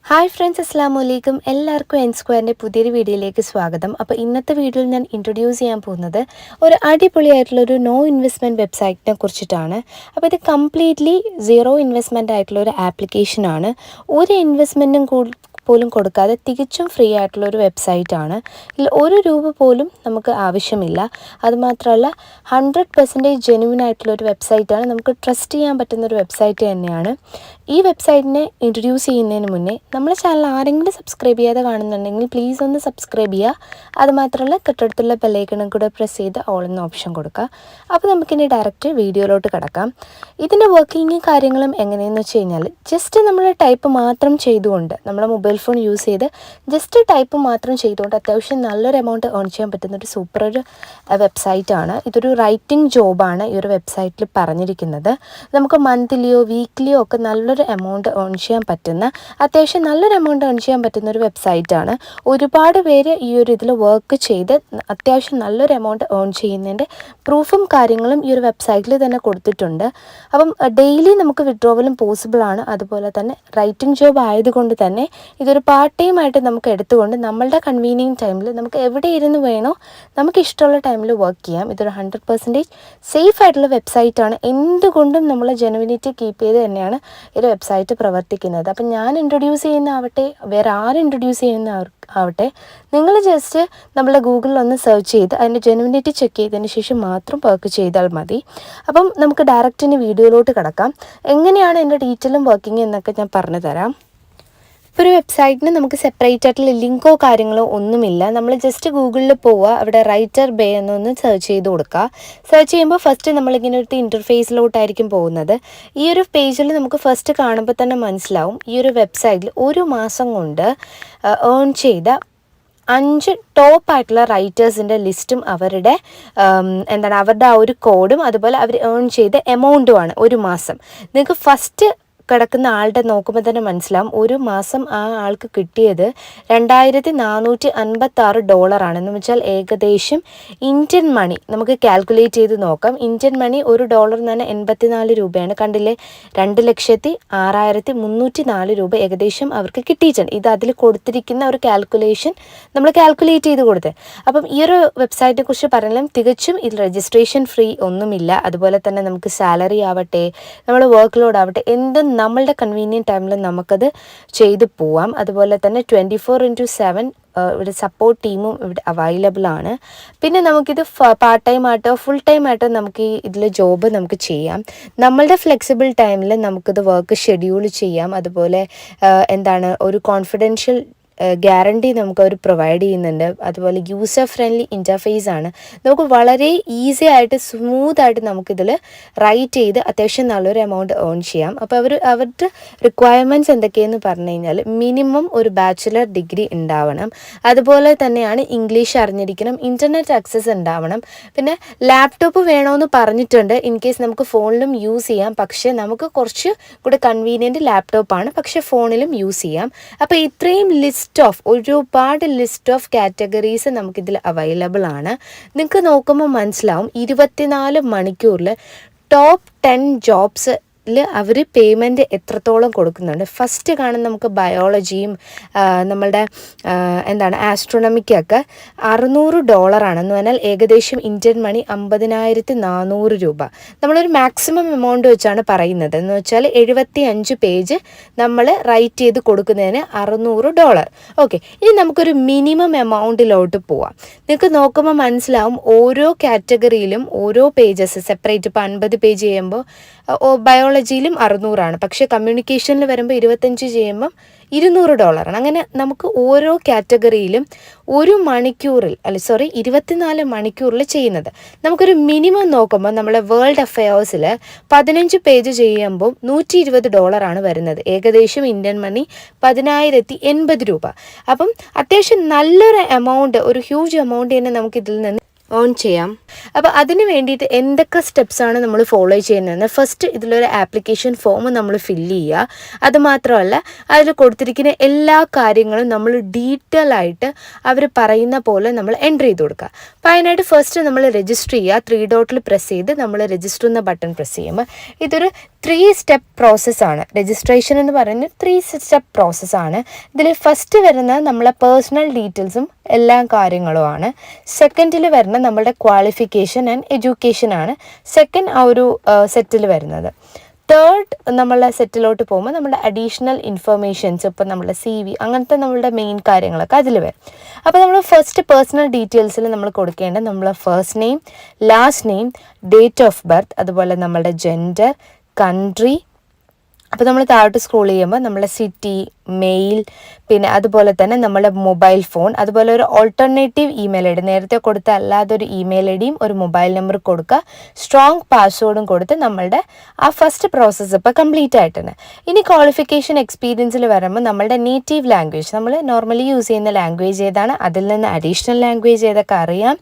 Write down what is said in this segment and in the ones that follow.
Hi friends, അസ്സലാമു അലൈക്കും. എല്ലാവർക്കും എൻ സ്ക്വയറിൻ്റെ പുതിയൊരു വീഡിയോയിലേക്ക് സ്വാഗതം. അപ്പോൾ ഇന്നത്തെ വീഡിയോയിൽ ഞാൻ ഇൻട്രൊഡ്യൂസ് ചെയ്യാൻ പോകുന്നത് ഒരു അടിപൊളിയായിട്ടുള്ളൊരു നോ ഇൻവെസ്റ്റ്മെൻറ്റ് വെബ്സൈറ്റിനെ കുറിച്ചിട്ടാണ്. അപ്പോൾ ഇത് കംപ്ലീറ്റ്ലി സീറോ ഇൻവെസ്റ്റ്മെൻ്റ് ആയിട്ടുള്ളൊരു ആപ്ലിക്കേഷനാണ്. ഒരു ഇൻവെസ്റ്റ്മെൻറ്റും പോലും കൊടുക്കാതെ തികച്ചും ഫ്രീ ആയിട്ടുള്ളൊരു വെബ്സൈറ്റാണ്. ഇതിൽ ഒരു രൂപ പോലും നമുക്ക് ആവശ്യമില്ല. അതുമാത്രമല്ല 100% ജെന്യുവൻ ആയിട്ടുള്ളൊരു വെബ്സൈറ്റാണ്. നമുക്ക് ട്രസ്റ്റ് ചെയ്യാൻ പറ്റുന്നൊരു വെബ്സൈറ്റ് തന്നെയാണ്. ഈ വെബ്സൈറ്റിനെ ഇൻട്രൊഡ്യൂസ് ചെയ്യുന്നതിന് മുന്നേ നമ്മുടെ ചാനൽ ആരെങ്കിലും സബ്സ്ക്രൈബ് ചെയ്യാതെ കാണുന്നുണ്ടെങ്കിൽ പ്ലീസ് ഒന്ന് സബ്സ്ക്രൈബ് ചെയ്യുക. അതുമാത്രമല്ല തൊട്ടടുത്തുള്ള ബെല്ലൈക്കണും കൂടെ പ്രസ് ചെയ്ത് ഓൾ എന്ന ഓപ്ഷൻ കൊടുക്കുക. അപ്പോൾ നമുക്കിനി ഡയറക്റ്റ് വീഡിയോയിലോട്ട് കിടക്കാം. ഇതിൻ്റെ വർക്കിങ്ങും കാര്യങ്ങളും എങ്ങനെയെന്ന് വെച്ച് കഴിഞ്ഞാൽ ജസ്റ്റ് നമ്മൾ ടൈപ്പ് മാത്രം ചെയ്തുകൊണ്ട് നമ്മുടെ മൊബൈൽ ഫോൺ യൂസ് ചെയ്ത് ജസ്റ്റ് ടൈപ്പ് മാത്രം ചെയ്തുകൊണ്ട് അത്യാവശ്യം നല്ലൊരു എമൗണ്ട് ഏൺ ചെയ്യാൻ പറ്റുന്നൊരു സൂപ്പർ ഒരു വെബ്സൈറ്റാണ്. ഇതൊരു റൈറ്റിംഗ് ജോബാണ് ഈ ഒരു വെബ്സൈറ്റിൽ പറഞ്ഞിരിക്കുന്നത്. നമുക്ക് മന്ത്ലിയോ വീക്ക്ലിയോ ഒക്കെ നല്ലൊരു എമൗണ്ട് ഏൺ ചെയ്യാൻ പറ്റുന്ന അത്യാവശ്യം നല്ലൊരു എമൗണ്ട് ഏൺ ചെയ്യാൻ പറ്റുന്ന ഒരു വെബ്സൈറ്റാണ്. ഒരുപാട് പേര് ഈ ഒരു ഇതിൽ വർക്ക് ചെയ്ത് അത്യാവശ്യം നല്ലൊരു എമൗണ്ട് ഏൺ ചെയ്യുന്നതിൻ്റെ പ്രൂഫും കാര്യങ്ങളും ഈ ഒരു വെബ്സൈറ്റിൽ തന്നെ കൊടുത്തിട്ടുണ്ട്. അപ്പം ഡെയിലി നമുക്ക് വിഡ്രോവലും പോസിബിളാണ്. അതുപോലെ തന്നെ റൈറ്റിംഗ് ജോബ് ആയതുകൊണ്ട് തന്നെ ഇതൊരു പാർട്ട് ടൈം ആയിട്ട് നമുക്ക് എടുത്തുകൊണ്ട് നമ്മളുടെ കൺവീനിയൻറ്റ് ടൈമിൽ നമുക്ക് എവിടെ ഇരുന്ന് വേണോ നമുക്ക് ഇഷ്ടമുള്ള ടൈമിൽ വർക്ക് ചെയ്യാം. ഇതൊരു 100% സേഫ് ആയിട്ടുള്ള വെബ്സൈറ്റാണ്. എന്തുകൊണ്ടും നമ്മൾ ജെനുവിനിറ്റി കീപ്പ് ചെയ്ത് തന്നെയാണ് ഈ ഒരു വെബ്സൈറ്റ് പ്രവർത്തിക്കുന്നത്. അപ്പം ഞാൻ ഇൻട്രൊഡ്യൂസ് ചെയ്യുന്ന ആവട്ടെ വേറെ ആരും ഇൻട്രൊഡ്യൂസ് ചെയ്യുന്ന ആവട്ടെ നിങ്ങൾ ജസ്റ്റ് നമ്മളെ ഗൂഗിളിൽ ഒന്ന് സെർച്ച് ചെയ്ത് അതിൻ്റെ ജെനുവിനിറ്റി ചെക്ക് ചെയ്തതിന് ശേഷം മാത്രം വർക്ക് ചെയ്താൽ മതി. അപ്പം നമുക്ക് ഡയറക്റ്റ് വീഡിയോയിലോട്ട് കിടക്കാം. എങ്ങനെയാണ് എൻ്റെ ഡീറ്റെയിലും വർക്കിംഗ് എന്നൊക്കെ ഞാൻ പറഞ്ഞു തരാം. ഇപ്പോൾ ഒരു വെബ്സൈറ്റിന് നമുക്ക് സെപ്പറേറ്റ് ആയിട്ടുള്ള ലിങ്കോ കാര്യങ്ങളോ ഒന്നുമില്ല. നമ്മൾ ജസ്റ്റ് ഗൂഗിളിൽ പോവുക, അവിടെ റൈറ്റർ ബേ എന്നൊന്ന് സെർച്ച് ചെയ്ത് കൊടുക്കുക. സെർച്ച് ചെയ്യുമ്പോൾ ഫസ്റ്റ് നമ്മളിങ്ങനെ ഒരു ഇൻ്റർഫേസിലോട്ടായിരിക്കും പോകുന്നത്. ഈ ഒരു പേജിൽ നമുക്ക് ഫസ്റ്റ് കാണുമ്പോൾ തന്നെ മനസ്സിലാവും ഈ ഒരു വെബ്സൈറ്റിൽ ഒരു മാസം കൊണ്ട് ഏൺ ചെയ്ത 5 ടോപ്പ് ആയിട്ടുള്ള റൈറ്റേഴ്സിൻ്റെ ലിസ്റ്റും അവരുടെ അവരുടെ ആ ഒരു കോഡും അതുപോലെ അവർ ഏൺ ചെയ്ത എമൗണ്ടുമാണ് ഒരു മാസം. നിങ്ങൾക്ക് ഫസ്റ്റ് കിടക്കുന്ന ആളുടെ നോക്കുമ്പോൾ തന്നെ മനസ്സിലാവും ഒരു മാസം ആ ആൾക്ക് കിട്ടിയത് $2456 എന്ന് വെച്ചാൽ ഏകദേശം ഇന്ത്യൻ മണി നമുക്ക് കാൽക്കുലേറ്റ് ചെയ്ത് നോക്കാം. ഇന്ത്യൻ മണി $1 എന്ന് പറഞ്ഞാൽ 84 രൂപയാണ്. കണ്ടില്ലേ, 2,06,304 രൂപ ഏകദേശം അവർക്ക് കിട്ടിയിട്ടുണ്ട്. ഇത് അതിൽ കൊടുത്തിരിക്കുന്ന ഒരു കാൽക്കുലേഷൻ നമ്മൾ കാൽക്കുലേറ്റ് ചെയ്ത് കൊടുത്തത്. അപ്പം ഈ ഒരു വെബ്സൈറ്റിനെ കുറിച്ച് പറഞ്ഞാലും തികച്ചും ഇതിൽ രജിസ്ട്രേഷൻ ഫ്രീ ഒന്നുമില്ല. അതുപോലെ തന്നെ നമുക്ക് സാലറി ആവട്ടെ നമ്മൾ വർക്ക് ലോഡ് ആവട്ടെ എന്തും നമ്മളുടെ കൺവീനിയൻറ്റ് ടൈമിൽ നമുക്കത് ചെയ്തു പോവാം. അതുപോലെ തന്നെ 24/7 ഇവിടെ സപ്പോർട്ട് ടീമും ഇവിടെ അവൈലബിൾ ആണ്. പിന്നെ നമുക്കിത് പാർട്ട് ടൈം ആയിട്ടോ ഫുൾ ടൈം ആയിട്ടോ നമുക്ക് ഇതിൽ ജോബ് നമുക്ക് ചെയ്യാം. നമ്മളുടെ ഫ്ലെക്സിബിൾ ടൈമിൽ നമുക്കിത് വർക്ക് ഷെഡ്യൂൾ ചെയ്യാം. അതുപോലെ ഒരു കോൺഫിഡൻഷ്യൽ ഗ്യാരണ്ടി നമുക്ക് അവർ പ്രൊവൈഡ് ചെയ്യുന്നുണ്ട്. അതുപോലെ യൂസർ ഫ്രണ്ട്ലി ഇൻ്റർഫേസ് ആണ്. നമുക്ക് വളരെ ഈസി ആയിട്ട് സ്മൂത്തായിട്ട് നമുക്കിതിൽ റൈറ്റ് ചെയ്ത് അത്യാവശ്യം നല്ലൊരു എമൗണ്ട് ഏൺ ചെയ്യാം. അപ്പോൾ അവരുടെ റിക്വയർമെൻറ്റ്സ് എന്തൊക്കെയെന്ന് പറഞ്ഞു കഴിഞ്ഞാൽ മിനിമം ഒരു ബാച്ചുലർ ഡിഗ്രി ഉണ്ടാവണം. അതുപോലെ തന്നെയാണ് ഇംഗ്ലീഷ് അറിഞ്ഞിരിക്കണം, ഇൻ്റർനെറ്റ് ആക്സസ് ഉണ്ടാവണം. പിന്നെ ലാപ്ടോപ്പ് വേണമെന്ന് പറഞ്ഞിട്ടുണ്ട്. ഇൻ കേസ് നമുക്ക് ഫോണിലും യൂസ് ചെയ്യാം, പക്ഷേ നമുക്ക് കുറച്ച് കൂടെ കൺവീനിയൻറ്റ് ലാപ്ടോപ്പാണ്, പക്ഷേ ഫോണിലും യൂസ് ചെയ്യാം. അപ്പോൾ ഇത്രയും ഒരുപാട് ലിസ്റ്റ് ഓഫ് കാറ്റഗറീസ് നമുക്കിതിൽ അവൈലബിൾ ആണ്. നിങ്ങൾക്ക് നോക്കുമ്പോൾ മനസ്സിലാവും 24 മണിക്കൂറിൽ ടോപ്പ് 10 ജോബ്സ് അവർ പേയ്മെൻറ്റ് എത്രത്തോളം കൊടുക്കുന്നുണ്ട്. ഫസ്റ്റ് കാണുന്ന നമുക്ക് ബയോളജിയും നമ്മളുടെ ആസ്ട്രോണമിക്കൊക്കെ $600 ആണെന്ന് പറഞ്ഞാൽ ഏകദേശം ഇന്ത്യൻ മണി 50,400 രൂപ. നമ്മളൊരു മാക്സിമം എമൗണ്ട് വെച്ചാണ് പറയുന്നത്. എന്ന് വെച്ചാൽ 75 പേജ് നമ്മൾ റൈറ്റ് ചെയ്ത് കൊടുക്കുന്നതിന് $600. ഓക്കെ, ഇനി നമുക്കൊരു മിനിമം എമൗണ്ടിലോട്ട് പോവാം. നിങ്ങൾക്ക് നോക്കുമ്പോൾ മനസ്സിലാവും ഓരോ കാറ്റഗറിയിലും ഓരോ പേജസ് സെപ്പറേറ്റ്. ഇപ്പോൾ 50 പേജ് ചെയ്യുമ്പോൾ ബയോളജിയിലും 600 ആണ്, പക്ഷേ കമ്മ്യൂണിക്കേഷനിൽ വരുമ്പോൾ 25 ചെയ്യുമ്പം $200 ആണ്. അങ്ങനെ നമുക്ക് ഓരോ കാറ്റഗറിയിലും 24 മണിക്കൂറിൽ ചെയ്യുന്നത്. നമുക്കൊരു മിനിമം നോക്കുമ്പോൾ നമ്മളെ വേൾഡ് അഫയേഴ്സിൽ 15 പേജ് ചെയ്യുമ്പോൾ $120 ആണ് വരുന്നത്. ഏകദേശം ഇന്ത്യൻ മണി 10,080 രൂപ. അപ്പം അത്യാവശ്യം നല്ലൊരു എമൗണ്ട്, ഒരു ഹ്യൂജ് എമൗണ്ട് തന്നെ നമുക്കിതിൽ നിന്ന് ഓൺ ചെയ്യാം. അപ്പോൾ അതിന് വേണ്ടിയിട്ട് എന്തൊക്കെ സ്റ്റെപ്സാണ് നമ്മൾ ഫോളോ ചെയ്യുന്നതെന്ന് ഫസ്റ്റ് ഇതിലൊരു ആപ്ലിക്കേഷൻ ഫോം നമ്മൾ ഫില്ല് ചെയ്യുക. അതുമാത്രമല്ല അതിൽ കൊടുത്തിരിക്കുന്ന എല്ലാ കാര്യങ്ങളും നമ്മൾ ഡീറ്റെയിൽ ആയിട്ട് അവർ പറയുന്ന പോലെ നമ്മൾ എൻ്റർ ചെയ്ത് കൊടുക്കുക. അപ്പോൾ അതിനായിട്ട് ഫസ്റ്റ് നമ്മൾ രജിസ്റ്റർ ചെയ്യുക. 3 ഡോട്ടിൽ പ്രസ് ചെയ്ത് നമ്മൾ രജിസ്റ്റർ എന്ന ബട്ടൺ പ്രസ് ചെയ്യുമ്പോൾ ഇതൊരു 3 സ്റ്റെപ്പ് പ്രോസസ്സാണ്. രജിസ്ട്രേഷൻ എന്ന് പറയുന്നത് 3 സ്റ്റെപ്പ് പ്രോസസ്സാണ്. ഇതിൽ ഫസ്റ്റ് വരുന്നത് നമ്മളെ പേഴ്സണൽ ഡീറ്റെയിൽസും എല്ലാ കാര്യങ്ങളുമാണ്. സെക്കൻഡിൽ വരുന്ന നമ്മളുടെ ക്വാളിഫിക്കേഷൻ ആൻഡ് എഡ്യൂക്കേഷനാണ് സെക്കൻഡ് ആ ഒരു സെറ്റിൽ വരുന്നത്. തേർഡ് നമ്മളെ സെറ്റിലോട്ട് പോകുമ്പോൾ നമ്മുടെ അഡീഷണൽ ഇൻഫർമേഷൻസ്, ഇപ്പം നമ്മുടെ CV അങ്ങനത്തെ നമ്മളുടെ മെയിൻ കാര്യങ്ങളൊക്കെ അതിൽ വരും. അപ്പോൾ നമ്മൾ ഫസ്റ്റ് പേഴ്സണൽ ഡീറ്റെയിൽസിൽ നമ്മൾ കൊടുക്കേണ്ടത് നമ്മളെ first name, last name, date of birth, അതുപോലെ നമ്മളുടെ ജെൻഡർ, കൺട്രി. അപ്പോൾ നമ്മൾ താഴോട്ട് സ്ക്രോൾ ചെയ്യുമ്പോൾ നമ്മളെ സിറ്റി, മെയിൽ, പിന്നെ അതുപോലെ തന്നെ നമ്മുടെ മൊബൈൽ ഫോൺ, അതുപോലെ ഒരു ഓൾട്ടർനേറ്റീവ് ഇമെയിൽ ID, നേരത്തെ കൊടുത്ത അല്ലാതൊരു ഇമെയിൽ IDയും ഒരു മൊബൈൽ നമ്പർ കൊടുക്കുക. സ്ട്രോങ് പാസ്വേഡും കൊടുത്ത് നമ്മളുടെ ആ ഫസ്റ്റ് പ്രോസസ്സ് ഇപ്പോൾ കംപ്ലീറ്റ് ആയിട്ടുണ്ട്. ഇനി ക്വാളിഫിക്കേഷൻ എക്സ്പീരിയൻസിൽ വരുമ്പോൾ നമ്മളുടെ നേറ്റീവ് ലാംഗ്വേജ്, നമ്മൾ നോർമലി യൂസ് ചെയ്യുന്ന ലാംഗ്വേജ് ഏതാണ്, അതിൽ നിന്ന് അഡീഷണൽ ലാംഗ്വേജ് ഏതൊക്കെ അറിയാം.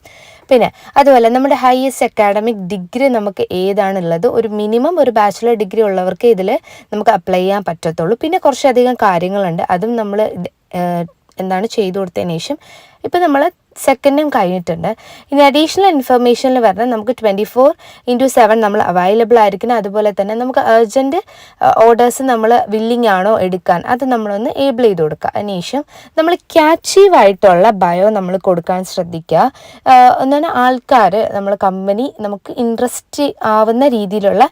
പിന്നെ അതുപോലെ നമ്മുടെ ഹയസ്റ്റ് അക്കാഡമിക് ഡിഗ്രി നമുക്ക് ഏതാണുള്ളത്, ഒരു മിനിമം ഒരു ബാച്ചിലർ ഡിഗ്രി ഉള്ളവർക്ക് ഇതിൽ നമുക്ക് അപ്ലൈ ചെയ്യാൻ പറ്റത്തുള്ളൂ. പിന്നെ കുറച്ചധികം കാര്യങ്ങളുണ്ട്, അതും നമ്മൾ എന്താണ് ചെയ്തു കൊടുത്തതിന് ശേഷം ഇപ്പം നമ്മൾ സെക്കൻഡും കഴിഞ്ഞിട്ടുണ്ട്. ഇനി അഡീഷണൽ ഇൻഫർമേഷനിൽ പറഞ്ഞാൽ നമുക്ക് 24/7 നമ്മൾ അവൈലബിൾ ആയിരിക്കണം. അതുപോലെ തന്നെ നമുക്ക് അർജൻറ്റ് ഓർഡേഴ്സ് നമ്മൾ വില്ലിംഗ് ആണോ എടുക്കാൻ, അത് നമ്മളൊന്ന് ഏബിൾ ചെയ്ത് കൊടുക്കുക. അതിനുശേഷം നമ്മൾ ക്യാച്ചീവായിട്ടുള്ള ബയോ നമ്മൾ കൊടുക്കാൻ ശ്രദ്ധിക്കുക. എന്നാൽ ആൾക്കാർ, നമ്മൾ കമ്പനി നമുക്ക് ഇൻട്രസ്റ്റ് ആവുന്ന രീതിയിലുള്ള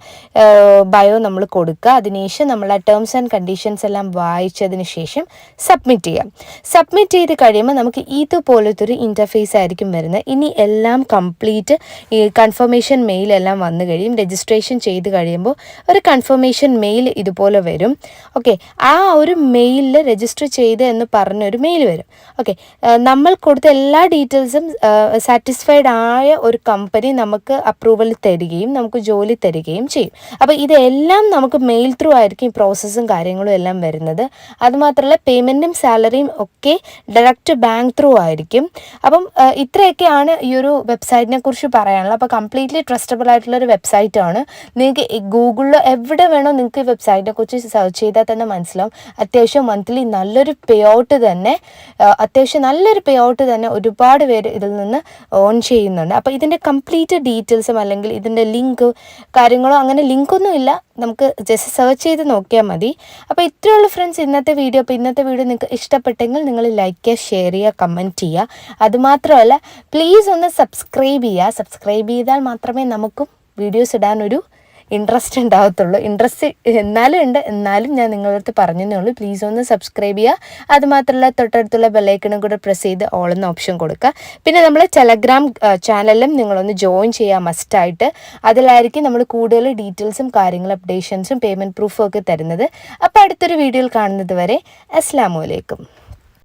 ബയോ നമ്മൾ കൊടുക്കുക. അതിനുശേഷം നമ്മൾ ആ ടേംസ് ആൻഡ് കണ്ടീഷൻസ് എല്ലാം വായിച്ചതിന് ശേഷം സബ്മിറ്റ് ചെയ്യാം. സബ്മിറ്റ് ചെയ്ത് കഴിയുമ്പോൾ നമുക്ക് ഇതുപോലത്തെ ഒരു ഇൻ്റർഫേസ് ആയിരിക്കും വരുന്നത്. ഇനി എല്ലാം കംപ്ലീറ്റ് ഈ കൺഫർമേഷൻ മെയിൽ എല്ലാം വന്നു കഴിയും. രജിസ്ട്രേഷൻ ചെയ്ത് കഴിയുമ്പോൾ ഒരു കൺഫർമേഷൻ മെയിൽ ഇതുപോലെ വരും. ഓക്കെ, ആ ഒരു മെയിലിൽ രജിസ്റ്റർ ചെയ്ത് എന്ന് പറഞ്ഞൊരു മെയിൽ വരും. ഓക്കെ, നമ്മൾ കൊടുത്ത എല്ലാ ഡീറ്റെയിൽസും സാറ്റിസ്ഫൈഡ് ആയ ഒരു കമ്പനി നമുക്ക് അപ്രൂവൽ തരികയും നമുക്ക് ജോലി തരികയും ചെയ്യും. അപ്പോൾ ഇതെല്ലാം നമുക്ക് മെയിൽ ത്രൂ ആയിരിക്കും ഈ പ്രോസസ്സും കാര്യങ്ങളും എല്ലാം വരുന്നത്. അതുമാത്രമല്ല പേയ്മെൻറ്റും സാലറിയും ഒക്കെ ഡയറക്റ്റ് ബാങ്ക് ത്രൂ ആയിരിക്കും. അപ്പം ഇത്രയൊക്കെയാണ് ഈ ഒരു വെബ്സൈറ്റിനെ കുറിച്ച് പറയാനുള്ളത്. അപ്പോൾ കംപ്ലീറ്റ്ലി ട്രസ്റ്റബിൾ ആയിട്ടുള്ളൊരു വെബ്സൈറ്റാണ്. നിങ്ങൾക്ക് ഗൂഗിളിൽ എവിടെ വേണോ നിങ്ങൾക്ക് ഈ വെബ്സൈറ്റിനെ കുറിച്ച് സെർച്ച് ചെയ്താൽ തന്നെ മനസ്സിലാവും. അത്യാവശ്യം മന്ത്ലി നല്ലൊരു പേ ഔട്ട് തന്നെ ഒരുപാട് പേര് ഇതിൽ നിന്ന് ഓൺ ചെയ്യുന്നുണ്ട്. അപ്പോൾ ഇതിൻ്റെ കംപ്ലീറ്റ് ഡീറ്റെയിൽസും അല്ലെങ്കിൽ ഇതിൻ്റെ ലിങ്ക് കാര്യങ്ങളോ അങ്ങനെ ലിങ്കൊന്നും ഇല്ല, നമുക്ക് ജസ്റ്റ് സെർച്ച് ചെയ്ത് നോക്കിയാൽ മതി. അപ്പോൾ ഇത്രയുള്ള ഫ്രണ്ട്സ് ഇന്നത്തെ വീഡിയോ. അപ്പോൾ ഇന്നത്തെ വീഡിയോ നിങ്ങൾക്ക് ഇഷ്ടപ്പെട്ടെങ്കിൽ നിങ്ങൾ ലൈക്ക് ചെയ്യുക, ഷെയർ ചെയ്യുക, കമൻറ്റ് ചെയ്യുക. അതുമാത്രമല്ല പ്ലീസ് ഒന്ന് സബ്സ്ക്രൈബ് ചെയ്യുക. സബ്സ്ക്രൈബ് ചെയ്താൽ മാത്രമേ നമുക്കും വീഡിയോസ് ഇടാനൊരു ഇൻട്രസ്റ്റ് ഉണ്ടാകത്തുള്ളൂ. ഇൻട്രസ്റ്റ് എന്നാലും ഞാൻ നിങ്ങളുടെ അടുത്ത് പറഞ്ഞതേ ഉള്ളൂ. പ്ലീസ് ഒന്ന് സബ്സ്ക്രൈബ് ചെയ്യുക. അതുമാത്രമല്ല തൊട്ടടുത്തുള്ള ബെല്ലൈക്കണും കൂടെ പ്രസ് ചെയ്ത് ഓൾ എന്ന ഓപ്ഷൻ കൊടുക്കുക. പിന്നെ നമ്മൾ ടെലഗ്രാം ചാനലിലും നിങ്ങളൊന്ന് ജോയിൻ ചെയ്യുക മസ്റ്റായിട്ട്. അതിലായിരിക്കും നമ്മൾ കൂടുതൽ ഡീറ്റെയിൽസും കാര്യങ്ങളും അപ്ഡേഷൻസും പേയ്മെൻറ്റ് പ്രൂഫും ഒക്കെ തരുന്നത്. അപ്പോൾ അടുത്തൊരു വീഡിയോയിൽ കാണുന്നത് വരെ അസ്സലാമു അലൈക്കും.